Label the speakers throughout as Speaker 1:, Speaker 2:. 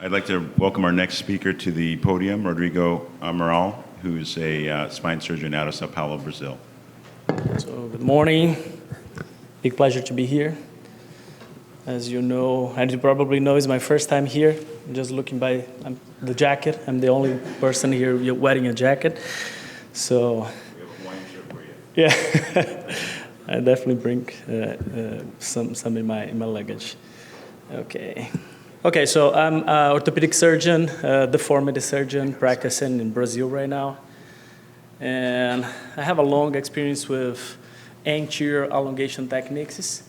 Speaker 1: I'd like to welcome our next speaker to the podium, Rodrigo Amaral, who's a spine surgeon out of Sao Paulo, Brazil.
Speaker 2: So good morning. Big pleasure to be here. As you know, and you probably know, it's my first time here. Just looking by the jacket. I'm the only person here wearing a jacket. So
Speaker 1: We have a Hawaiian shirt for you.
Speaker 2: yeah, I definitely bring some in my luggage. Okay, so I'm an orthopedic surgeon, deformity surgeon, practicing in Brazil right now. And I have a long experience with anterior elongation techniques,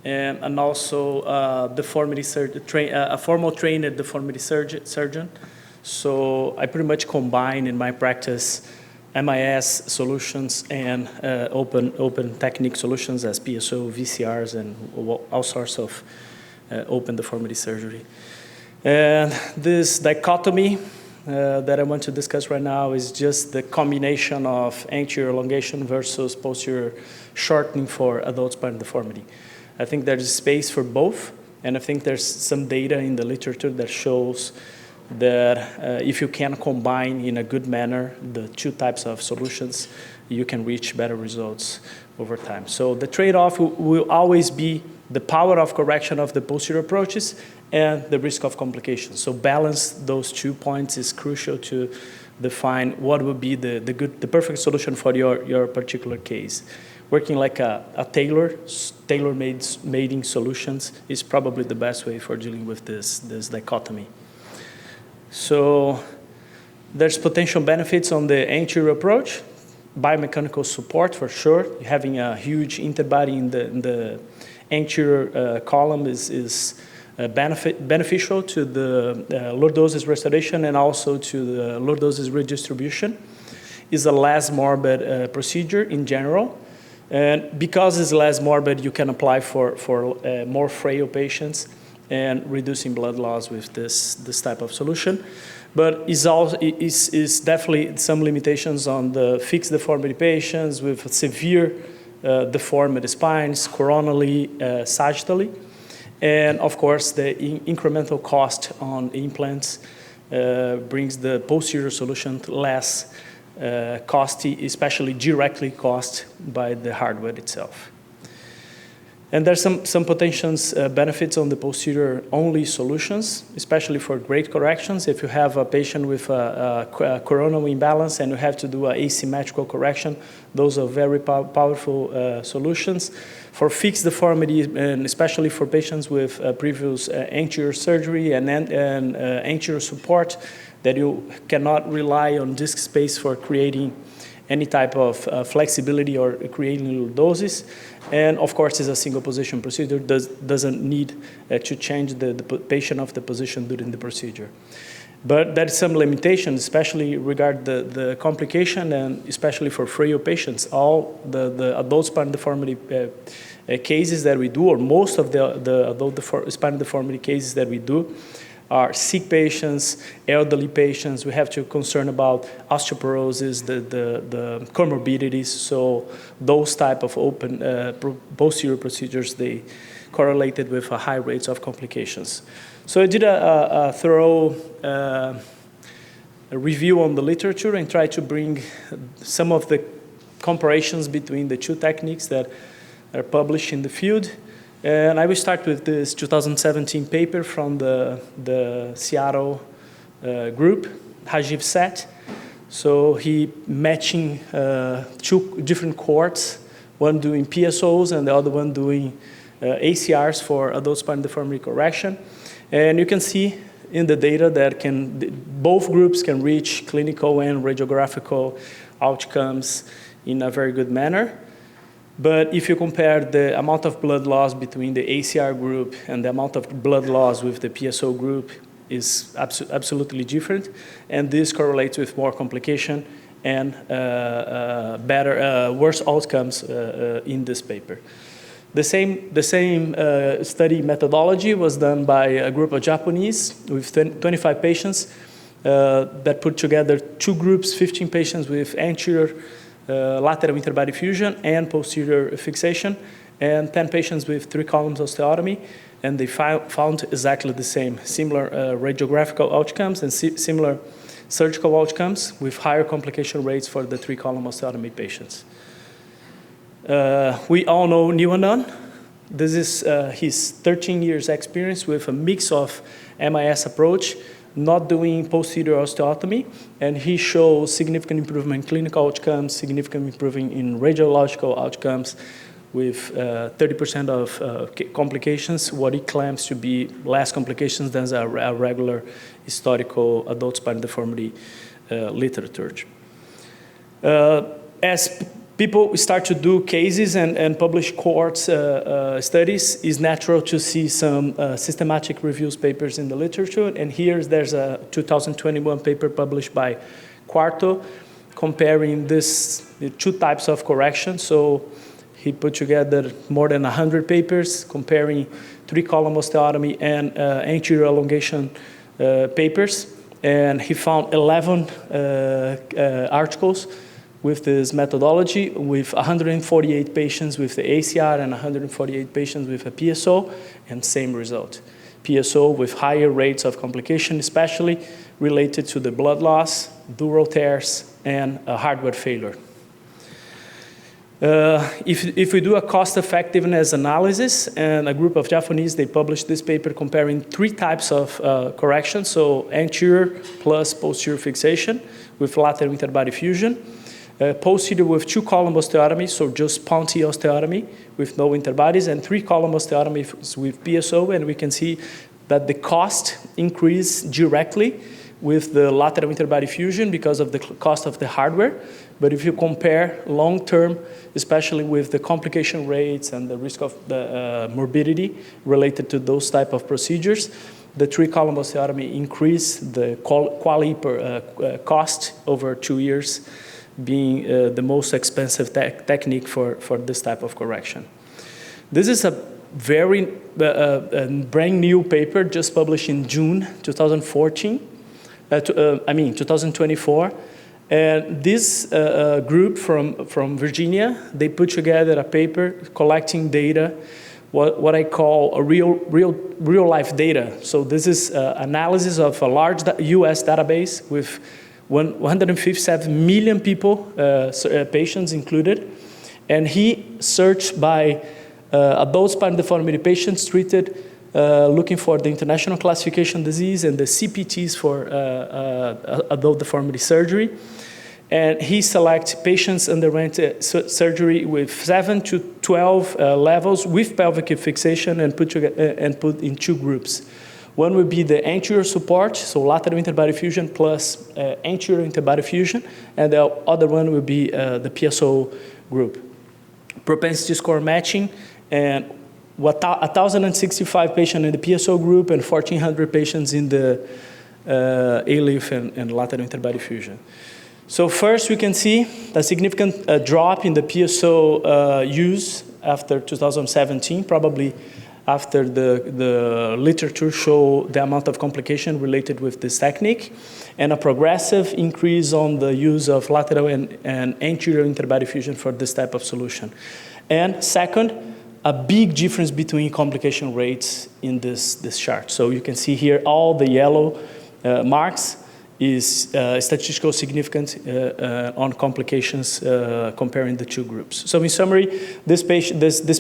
Speaker 2: and also a formal trained deformity surgeon. So I pretty much combine in my practice MIS solutions and open technique solutions as PSO, VCRs, and all sorts of open deformity surgery. And this dichotomy that I want to discuss right now is just the combination of anterior elongation versus posterior shortening for adult spine deformity. I think there's space for both, and I think there's some data in the literature that shows that if you can combine in a good manner the two types of solutions, you can reach better results over time. So the trade-off will always be the power of correction of the posterior approaches and the risk of complications. So balance those 2 points is crucial to define what would be the perfect solution for your particular case. Working like a tailor-made solutions is probably the best way for dealing with this dichotomy. So there's potential benefits on the anterior approach, biomechanical support for sure. Having a huge interbody in the anterior column is beneficial to the lordosis restoration and also to the lordosis redistribution. It's a less morbid procedure in general. And because it's less morbid, you can apply for more frail patients and reducing blood loss with this type of solution. But is definitely some limitations on the fixed deformity patients with severe deformed spines, coronally, sagittally. And of course, the incremental cost on implants brings the posterior solution to less costly, especially directly cost by the hardware itself. And there's some potential benefits on the posterior-only solutions, especially for grade corrections. If you have a patient with a coronal imbalance and you have to do an asymmetrical correction, those are very powerful solutions. For fixed deformity, and especially for patients with previous anterior surgery and anterior support, that you cannot rely on disc space for creating any type of flexibility or creating lordosis. And of course, it's a single position procedure, doesn't need to change the patient of the position during the procedure. But there is some limitations, especially regarding the complication and especially for frail patients. All the adult spine deformity cases that we do, or most of the adult spine deformity cases that we do, are sick patients, elderly patients. We have to concern about osteoporosis, the comorbidities. So those type of open posterior procedures, they correlated with high rates of complications. So I did a thorough review on the literature and tried to bring some of the comparisons between the two techniques that are published in the field. And I will start with this 2017 paper from the Seattle group, Rajiv Seth. So he matching two different cohorts, one doing PSOs and the other one doing ACRs for adult spine deformity correction. And you can see in the data that both groups can reach clinical and radiographical outcomes in a very good manner. But if you compare the amount of blood loss between the ACR group and the amount of blood loss with the PSO group is absolutely different. And this correlates with more complication and worse outcomes in this paper. The same study methodology was done by a group of Japanese with 25 patients that put together two groups, 15 patients with anterior lateral interbody fusion and posterior fixation, and 10 patients with 3 columns osteotomy. and they found exactly the same, similar radiographical outcomes and similar surgical outcomes with higher complication rates for the 3-column osteotomy patients. We all know Niwanan. This is his 13 years experience with a mix of MIS approach, not doing posterior osteotomy, and he shows significant improvement in clinical outcomes, significant improvement in radiological outcomes, with 30% of complications, what he claims to be less complications than a regular historical adult spinal deformity literature. As people start to do cases and publish cohort studies, it's natural to see some systematic reviews papers in the literature. And here there's a 2021 paper published by Quarto comparing the two types of correction. So he put together more than 100 papers comparing 3-column osteotomy and anterior elongation papers. And he found 11 articles with this methodology, with 148 patients with the ACR and 148 patients with a PSO, and same result. PSO with higher rates of complication, especially related to the blood loss, dural tears, and hardware failure. If we do a cost-effectiveness analysis, and a group of Japanese, they published this paper comparing 3 types of correction, so anterior plus posterior fixation with lateral interbody fusion, posterior with 2-column osteotomy, so just Ponti osteotomy with no interbodies, and 3-column osteotomy with PSO, and we can see that the cost increased directly with the lateral interbody fusion because of the cost of the hardware. But if you compare long-term, especially with the complication rates and the risk of the morbidity related to those type of procedures, the 3-column osteotomy increased the quality per cost over 2 years, being the most expensive technique for this type of correction. This is a very brand new paper just published in June 2024. And this group from Virginia, they put together a paper collecting data, what I call a real life data. So this is analysis of a large US database with 157 million people, patients included. And he searched by adult spinal deformity patients treated looking for the international classification disease and the CPTs for adult deformity surgery. And he selects patients underwent surgery with 7 to 12 levels with pelvic fixation and put in 2 groups. One would be the anterior support, so lateral interbody fusion plus anterior interbody fusion, and the other one would be the PSO group. Propensity score matching, and 1,065 patients in the PSO group and 1,400 patients in the ALIF and lateral interbody fusion. So first we can see a significant drop in the PSO use after 2017, probably after the literature show the amount of complication related with this technique, and a progressive increase on the use of lateral and anterior interbody fusion for this type of solution. And second, a big difference between complication rates in this chart. So you can see here all the yellow marks is statistical significant on complications comparing the 2 groups. So in summary, this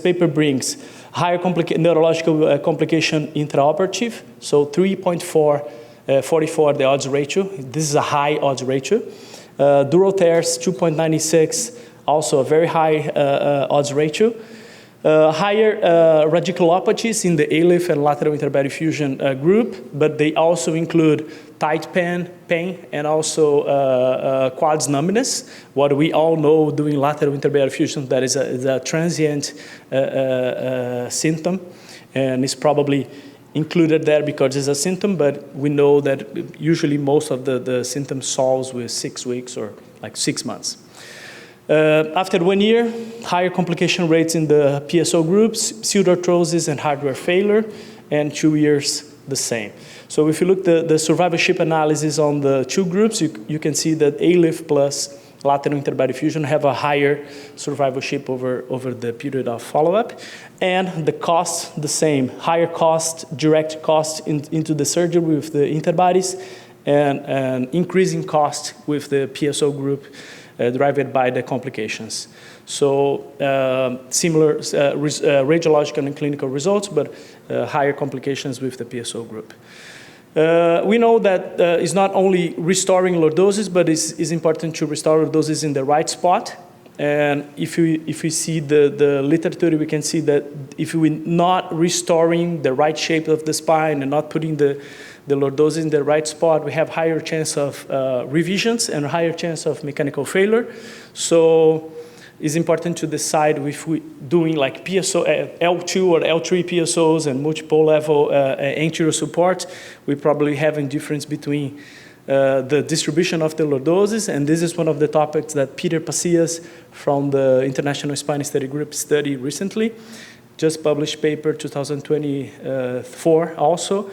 Speaker 2: paper brings higher neurological complication intraoperative, so 3.44 the odds ratio. This is a high odds ratio. Dural tears 2.96, also a very high odds ratio. Higher radiculopathies in the ALIF and lateral interbody fusion group, but they also include tight pain and also quads numbness. What we all know doing lateral interbody fusion, that is a transient symptom, and it's probably included there because it's a symptom, but we know that usually most of the symptoms solves with 6 weeks or like 6 months. After 1 year, higher complication rates in the PSO groups, pseudoarthrosis and hardware failure, and 2 years, the same. So if you look at the survivorship analysis on the two groups, you can see that ALIF plus lateral interbody fusion have a higher survivorship over the period of follow-up. And the cost, the same, higher cost, direct cost into the surgery with the interbodies, and increasing cost with the PSO group derived by the complications. So similar radiological and clinical results, but higher complications with the PSO group. We know that it's not only restoring lordosis, but it's important to restore lordosis in the right spot. And if we see the literature, we can see that if we're not restoring the right shape of the spine and not putting the lordosis in the right spot, we have higher chance of revisions and higher chance of mechanical failure. So it's important to decide if we're doing like PSO, L2 or L3 PSOs and multiple level anterior support. We probably have a difference between the distribution of the lordosis, and this is one of the topics that Peter Pacias from the International Spine Study Group studied recently, just published paper 2024 also.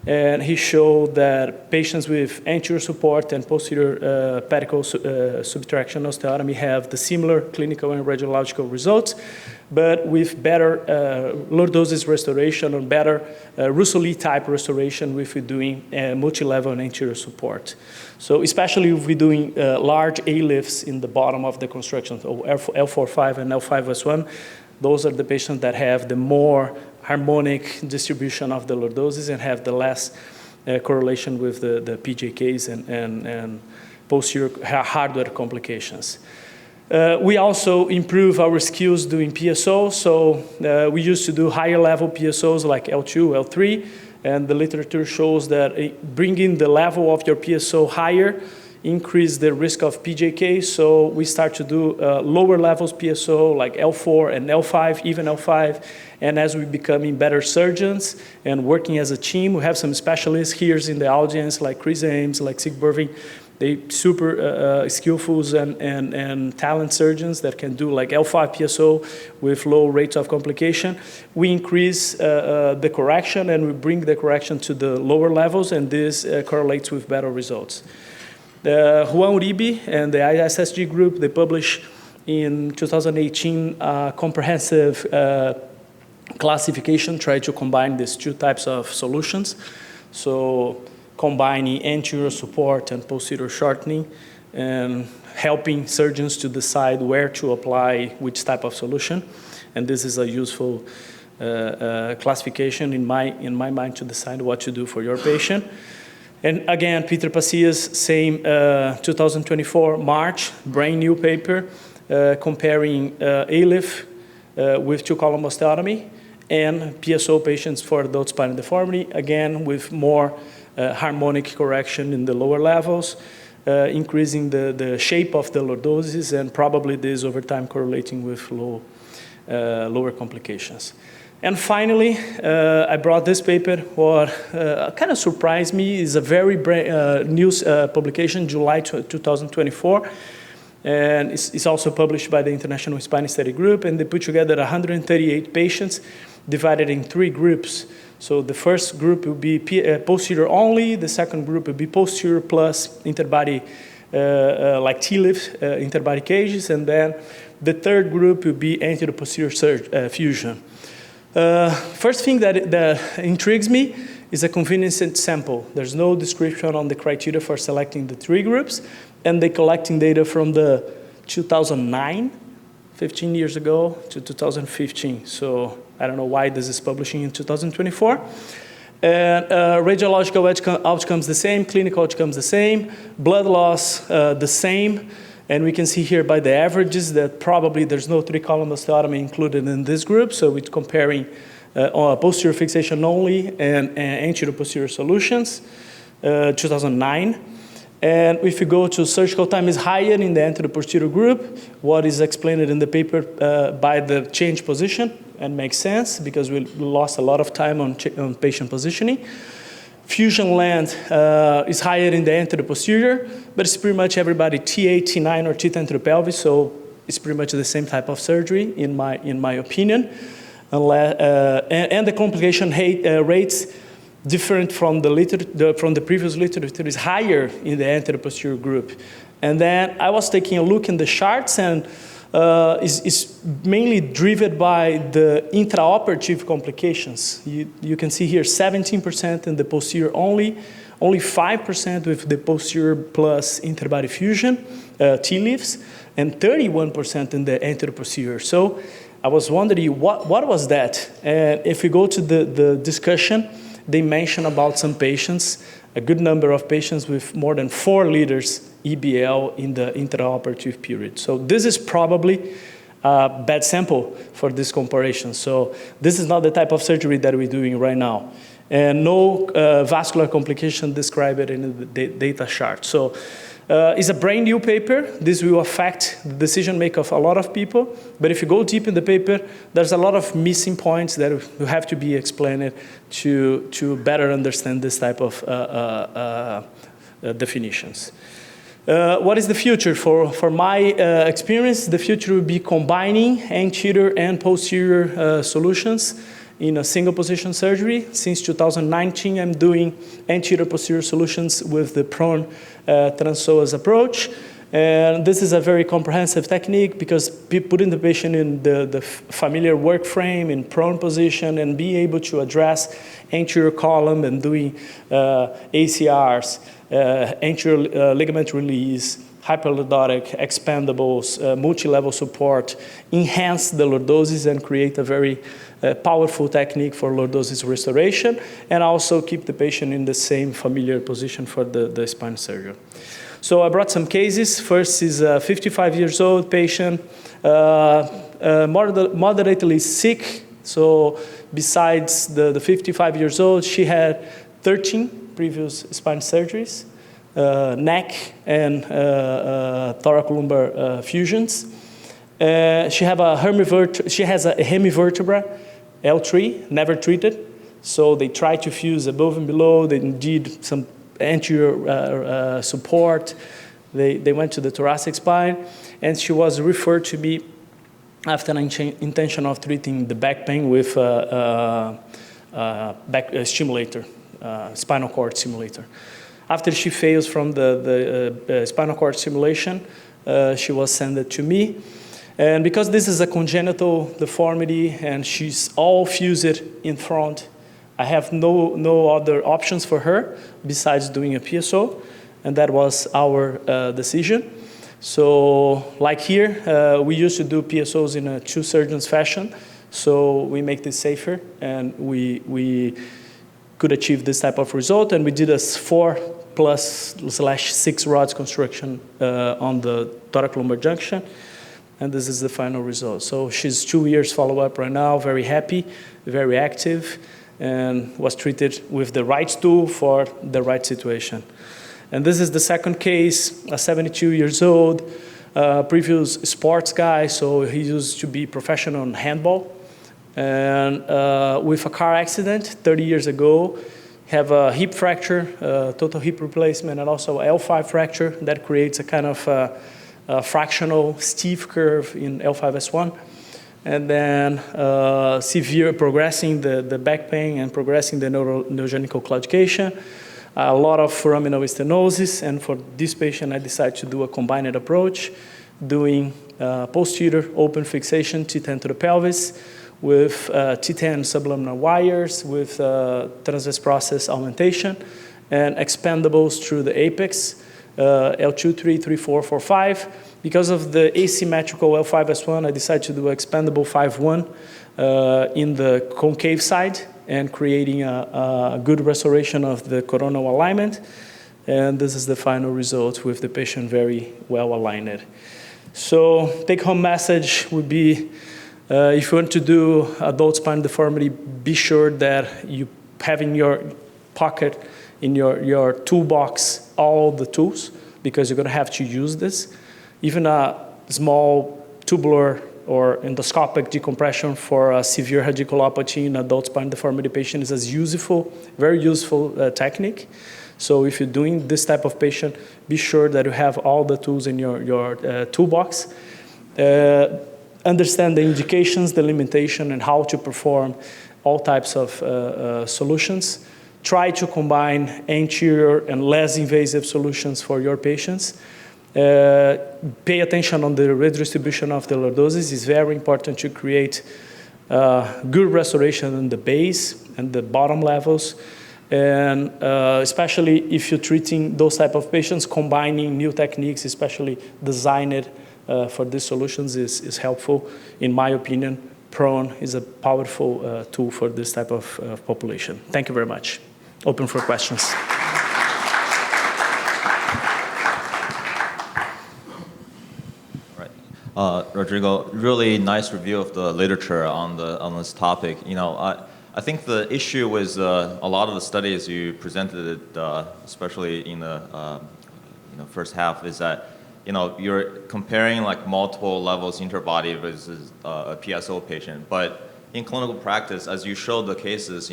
Speaker 2: And he showed that patients with anterior support and posterior pedicle subtraction osteotomy have the similar clinical and radiological results, but with better lordosis restoration or better Russell-Lee type restoration if we're doing multi-level and anterior support. So especially if we're doing large A-lifts in the bottom of the construction, so L4-5 and L5-S1, those are the patients that have the more harmonic distribution of the lordosis and have the less correlation with the PJKs and posterior hardware complications. We also improve our skills doing PSO. So we used to do higher level PSOs like L2, L3, and the literature shows that bringing the level of your PSO higher increase the risk of PJK, so we start to do lower levels PSO like L4 and L5, even L5, and as we becoming better surgeons and working as a team, we have some specialists here in the audience like Chris Ames, like Sig Burving. They super skillful and talent surgeons that can do like L5 PSO with low rates of complication. We increase the correction and we bring the correction to the lower levels, and this correlates with better results. Juan Uribe and the ISSG group, they published in 2018 a comprehensive classification, try to combine these two types of solutions. So combining anterior support and posterior shortening and helping surgeons to decide where to apply which type of solution. And this is a useful classification in my mind to decide what to do for your patient. And again, Peter Pacias, same 2024 March, brand new paper comparing ALIF with two-column osteotomy and PSO patients for adult spinal deformity, again with more harmonic correction in the lower levels, increasing the shape of the lordosis, and probably this over time correlating with lower complications. And finally, I brought this paper. What kind of surprised me is a very new publication, July 2024. And it's also published by the International Spine Study Group. And they put together 138 patients divided in 3 groups. So the first group will be posterior only. The second group will be posterior plus interbody, like T-lift, interbody cages. And then the third group will be anterior-posterior fusion. First thing that intrigues me is a convenience sample. There's no description on the criteria for selecting the 3 groups, and they're collecting data from the 2009, 15 years ago, to 2015. So I don't know why this is publishing in 2024. And radiological outcomes the same, clinical outcomes the same, blood loss the same. And we can see here by the averages that probably there's no 3-column osteotomy included in this group. So we're comparing posterior fixation only and anterior posterior solutions, 2009. And if you go to surgical time is higher in the anterior posterior group, what is explained in the paper by the change position, and makes sense because we lost a lot of time on patient positioning. Fusion length is higher in the anterior posterior, but it's pretty much everybody T8, T9, or T10 through pelvis, so it's pretty much the same type of surgery in my opinion. And the complication rates different from the previous literature, is higher in the anterior posterior group. And then I was taking a look in the charts, and is mainly driven by the intraoperative complications. You can see here 17% in the posterior only 5% with the posterior plus interbody fusion, T-leaves, and 31% in the anterior posterior. So I was wondering, what was that? And if we go to the discussion, they mention about some patients, a good number of patients with more than 4 liters EBL in the intraoperative period. So this is probably a bad sample for this comparison. So this is not the type of surgery that we're doing right now. And no vascular complication described in the data chart. So it's a brand new paper. This will affect the decision making of a lot of people. But if you go deep in the paper, there's a lot of missing points that will have to be explained to better understand this type of definitions. What is the future? For my experience, the future will be combining anterior and posterior solutions in a single position surgery. Since 2019, I'm doing anterior posterior solutions with the prone transpsoas approach. And this is a very comprehensive technique because putting the patient in the familiar work frame in prone position and being able to address anterior column and doing ACRs, anterior ligament release, hyperlordotic, expandables, multi-level support, enhance the lordosis and create a very powerful technique for lordosis restoration, and also keep the patient in the same familiar position for the spine surgeon. So I brought some cases. First is a 55 years old patient, moderately sick. So besides the 55 years old, she had 13 previous spine surgeries, neck and thoracolumbar fusions. She has a hemivertebra, L3, never treated. So they tried to fuse above and below. They did some anterior support. They went to the thoracic spine, and she was referred to me after an intention of treating the back pain with back stimulator, spinal cord stimulator. After she fails from the spinal cord stimulation, she was sent to me. And because this is a congenital deformity and she's all fused in front, I have no other options for her besides doing a PSO, and that was our decision. So like here, we used to do PSOs in a 2 surgeons fashion, so we make this safer, and we could achieve this type of result, and we did a 4+/6 rods construction on the thoracolumbar junction, and this is the final result. So she's 2 years follow-up right now, very happy, very active, and was treated with the right tool for the right situation. And this is the second case, a 72 years old, previous sports guy, so he used to be professional in handball, and with a car accident 30 years ago, have a hip fracture, total hip replacement, and also L5 fracture that creates a kind of a fractional steep curve in L5S1. And then severe progressing the back pain and progressing the neurogenical claudication, a lot of foraminal stenosis, and for this patient I decided to do a combined approach, doing posterior open fixation T10 to the pelvis with T10 sublaminar wires with transverse process augmentation and expandables through the apex, L2, 3, 3, 4, 4, 5. Because of the asymmetrical L5S1, I decided to do expandable 5-1 in the concave side and creating a good restoration of the coronal alignment. And this is the final result with the patient very well aligned. So take-home message would be, if you want to do adult spine deformity, be sure that you have in your pocket, in your toolbox, all the tools, because you're going to have to use this. Even a small tubular or endoscopic decompression for a severe radiculopathy in adult spine deformity patient is as useful, very useful technique. So if you're doing this type of patient, be sure that you have all the tools in your toolbox. Understand the indications, the limitation, and how to perform all types of solutions try to combine anterior and less invasive solutions for your patients. Pay attention on the redistribution of the lordosis. It's very important to create good restoration in the base and the bottom levels. And especially if you're treating those type of patients, combining new techniques, especially designed for these solutions, is helpful. In my opinion, prone is a powerful tool for this type of population. Thank you very much. Open for questions.
Speaker 3: Rodrigo, really nice review of the literature on this topic. I think the issue with a lot of the studies you presented, especially in the first half, is that you're comparing like multiple levels interbody versus a PSO patient. But in clinical practice, as you showed the cases,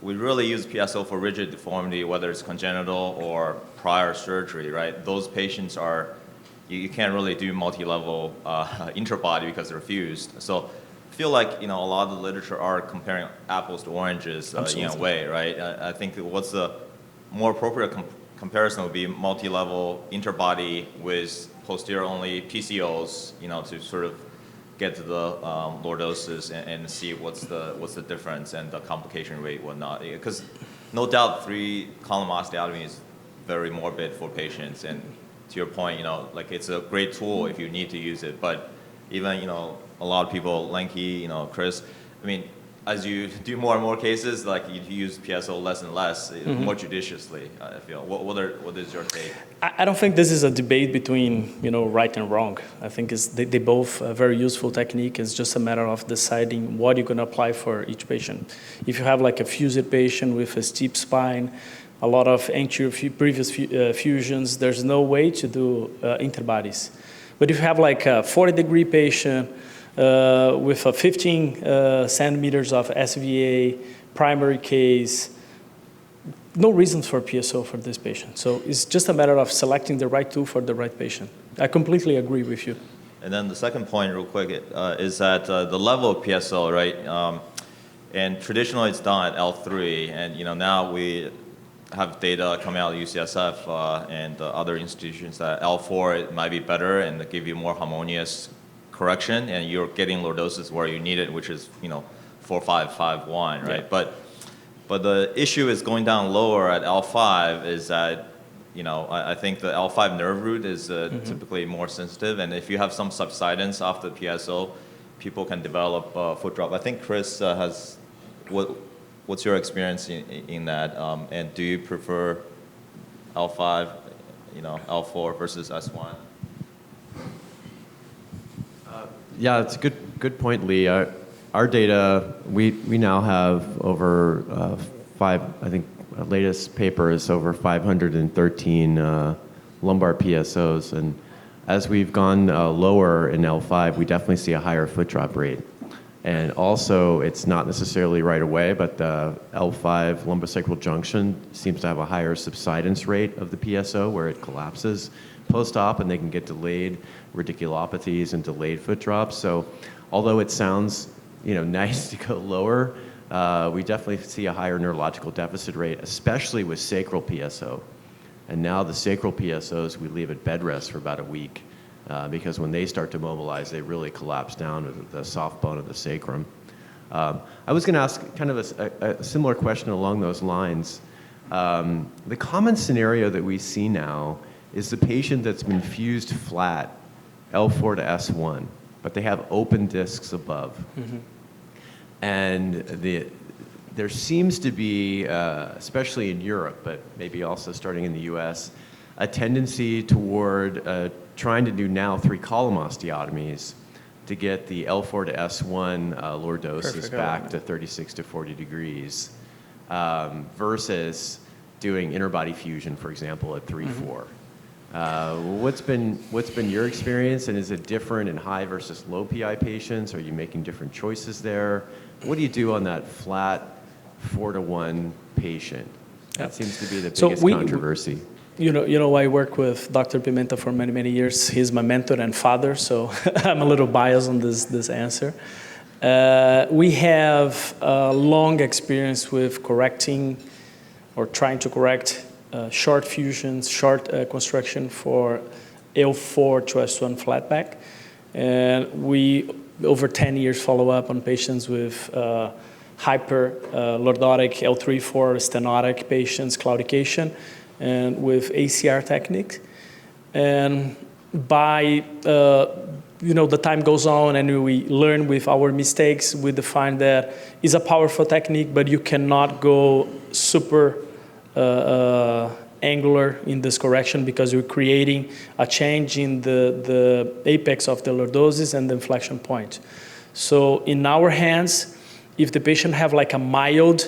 Speaker 3: we really use PSO for rigid deformity, whether it's congenital or prior surgery, right? Those patients are, you can't really do multi-level interbody because they're fused. So I feel like, a lot of the literature are comparing apples to oranges in a way, right? I think what's the more appropriate comparison would be multi-level interbody with posterior only PCOs, to sort of get to the lordosis and see what's the difference and the complication rate, whatnot. Because no doubt 3-column osteotomy is very morbid for patients. And to your point, like it's a great tool if you need to use it. But even, a lot of people, Lenky, Chris, I mean, as you do more and more cases, like you use PSO less and less, more judiciously, I feel. What is your take?
Speaker 2: I don't think this is a debate between, right and wrong. I think they both a very useful technique. It's just a matter of deciding what you're going to apply for each patient. If you have like a fused patient with a steep spine, a lot of anterior previous fusions, there's no way to do interbodies. But if you have like a 40-degree patient, with a 15 centimeters of SVA, primary case, no reasons for PSO for this patient. So it's just a matter of selecting the right tool for the right patient. I completely agree with you.
Speaker 3: And then the second point, real quick, is that the level of PSO, right? And traditionally it's done at L3, and now we have data coming out of UCSF and other institutions that L4 it might be better and give you more harmonious correction, and you're getting lordosis where you need it, which is 4.5.5.1, right? Yeah. But the issue is going down lower at L5 is that I think the L5 nerve root is typically more sensitive, and if you have some subsidence off the PSO, people can develop foot drop. I think Chris has what's your experience in that, and do you prefer L5, L4 versus S1?
Speaker 4: Yeah, it's a good point, Lee. Our data, we now have over I think latest paper is over 513 lumbar PSOs, and as we've gone lower in L5, we definitely see a higher foot drop rate. And also, it's not necessarily right away, but the L5 lumbosacral junction seems to have a higher subsidence rate of the PSO, where it collapses post-op, and they can get delayed radiculopathies and delayed foot drops. So although it sounds nice to go lower, we definitely see a higher neurological deficit rate, especially with sacral PSO. And now the sacral PSOs, we leave at bed rest for about a week, because when they start to mobilize, they really collapse down to the soft bone of the sacrum. I was going to ask kind of a similar question along those lines. The common scenario that we see now is the patient that's been fused flat, L4 to S1, but they have open discs above. Mm-hmm. And there seems to be, especially in Europe, but maybe also starting in the US, a tendency toward trying to do now 3-column osteotomies to get the L4 to S1 lordosis back to 36 to 40 degrees versus doing interbody fusion, for example, at 3-4. Mm-hmm. What's been your experience, and is it different in high versus low PI patients? Are you making different choices there? What do you do on that flat 4-to-1 patient? That seems to be the biggest controversy.
Speaker 2: I work with Dr. Pimenta for many, many years. He's my mentor and father, so I'm a little biased on this answer. We have a long experience with correcting or trying to correct short fusions, short construction for L4 to S1 flat back. And we, over 10 years, follow up on patients with hyperlordotic L3-4 stenotic patients, claudication, and with ACR techniques. And by the time goes on and we learn with our mistakes, we define that it's a powerful technique, but you cannot go super angular in this correction because you're creating a change in the apex of the lordosis and the inflection point. So in our hands, if the patient have like a mild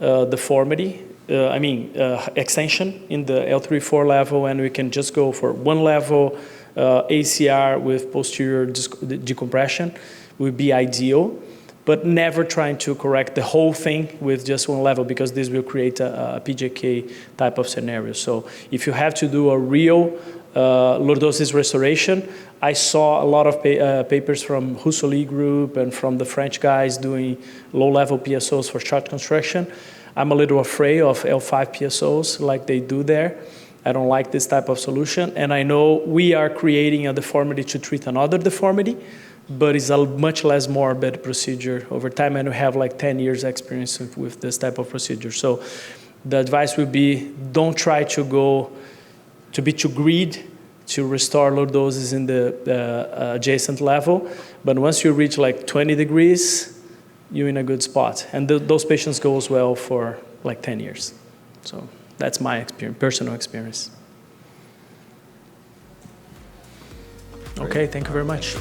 Speaker 2: deformity, extension in the L3-4 level, and we can just go for one level ACR with posterior decompression would be ideal, but never trying to correct the whole thing with just one level because this will create a PJK type of scenario. So if you have to do a real lordosis restoration, I saw a lot of papers from Husserl group and from the French guys doing low-level PSOs for short construction. I'm a little afraid of L5 PSOs like they do there. I don't like this type of solution. And I know we are creating a deformity to treat another deformity, but it's a much less morbid procedure over time, and we have like 10 years experience with this type of procedure. So the advice would be don't try to be too greedy to restore lordosis in the adjacent level, but once you reach like 20 degrees, you're in a good spot. And those patients go as well for like 10 years. So that's my experience, personal experience. Okay, thank you very much.